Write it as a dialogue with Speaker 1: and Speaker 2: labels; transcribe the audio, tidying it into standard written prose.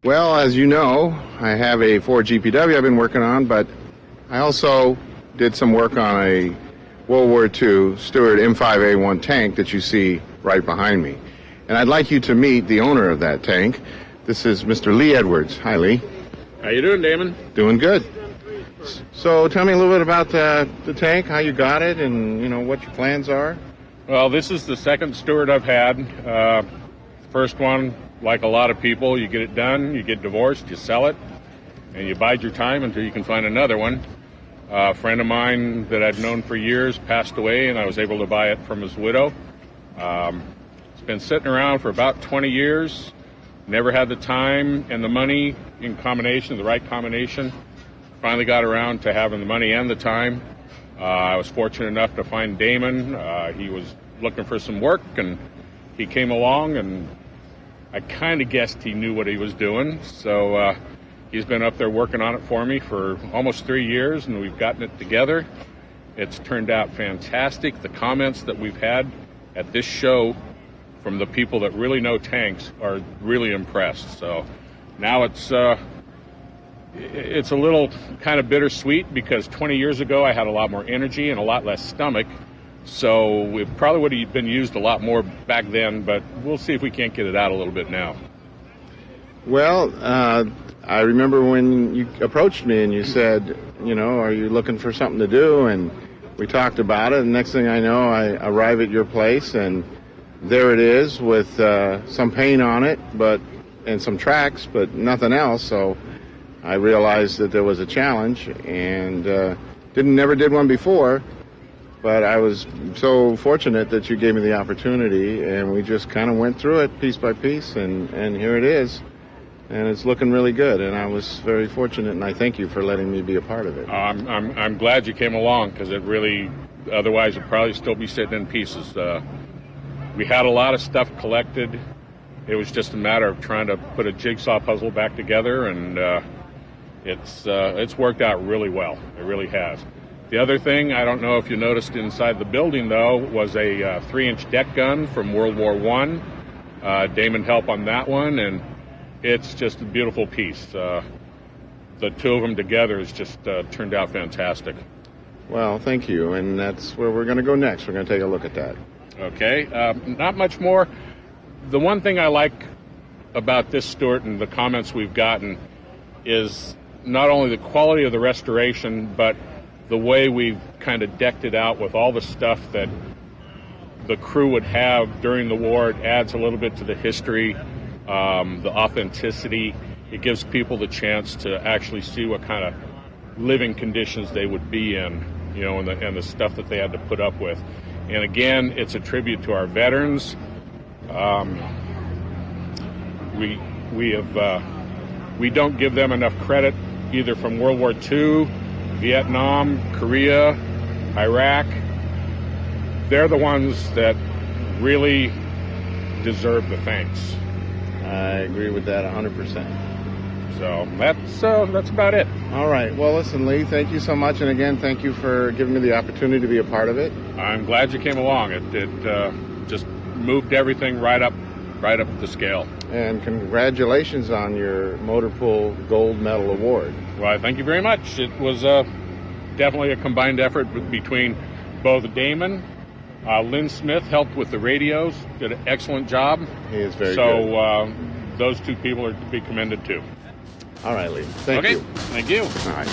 Speaker 1: Well, as you know, I have a Ford GPW I've been working on, but I also did some work on a World War II Stuart M5A1 tank that you see right behind me. And I'd like you to meet the owner of that tank. This is Mr. Lee Edwards. Hi, Lee.
Speaker 2: How you doing, Damon?
Speaker 1: Doing good. So tell me a little bit about the tank, how you got it, and what your plans are.
Speaker 2: Well, this is the second Stuart I've had. First one, like a lot of people, you get it done, you get divorced, you sell it, and you bide your time until you can find another one. A friend of mine that I'd known for years passed away, and I was able to buy it from his widow. It's been sitting around for about 20 years. Never had the time and the money in combination, the right combination. Finally got around to having the money and the time. I was fortunate enough to find Damon. He was looking for some work, and he came along, and I kind of guessed he knew what he was doing. So he's been up there working on it for me for almost 3 years, and we've gotten it together. It's turned out fantastic. The comments that we've had at this show from the people that really know tanks are really impressed. So now it's a little kind of bittersweet because 20 years ago I had a lot more energy and a lot less stomach. So it probably would have been used a lot more back then, but we'll see if we can't get it out a little bit now.
Speaker 1: Well, I remember when you approached me and you said, are you looking for something to do? And we talked about it, and next thing I know, I arrive at your place, and there it is with some paint on it, and some tracks, but nothing else. So I realized that there was a challenge, and never did one before. But I was so fortunate that you gave me the opportunity, and we just kind of went through it piece by piece, and here it is. And it's looking really good, and I was very fortunate, and I thank you for letting me be a part of it.
Speaker 2: I'm glad you came along, because it really, otherwise it'd probably still be sitting in pieces. We had a lot of stuff collected. It was just a matter of trying to put a jigsaw puzzle back together, and it's worked out really well. It really has. The other thing, I don't know if you noticed inside the building, though, was a 3-inch deck gun from World War I. Damon helped on that one, and it's just a beautiful piece. The two of them together has just turned out fantastic.
Speaker 1: Well, thank you, and that's where we're going to go next. We're going to take a look at that.
Speaker 2: Okay, not much more. The one thing I like about this Stuart and the comments we've gotten is not only the quality of the restoration, but the way we've kind of decked it out with all the stuff that the crew would have during the war. It adds a little bit to the history, the authenticity. It gives people the chance to actually see what kind of living conditions they would be in, and the stuff that they had to put up with. And again, it's a tribute to our veterans. We don't give them enough credit, either from World War II, Vietnam, Korea, Iraq. They're the ones that really deserve the thanks.
Speaker 1: I agree with that 100%.
Speaker 2: So that's about it.
Speaker 1: All right. Well, listen, Lee, thank you so much, and again, thank you for giving me the opportunity to be a part of it.
Speaker 2: I'm glad you came along. It just moved everything right up the scale.
Speaker 1: And congratulations on your Motor Pool Gold Medal Award.
Speaker 2: Well, thank you very much. It was definitely a combined effort between both Damon. Lynn Smith helped with the radios, did an excellent job.
Speaker 1: He is very good.
Speaker 2: So those two people are to be commended too.
Speaker 1: All right, Lee. Thank you.
Speaker 2: Thank you.
Speaker 1: All right.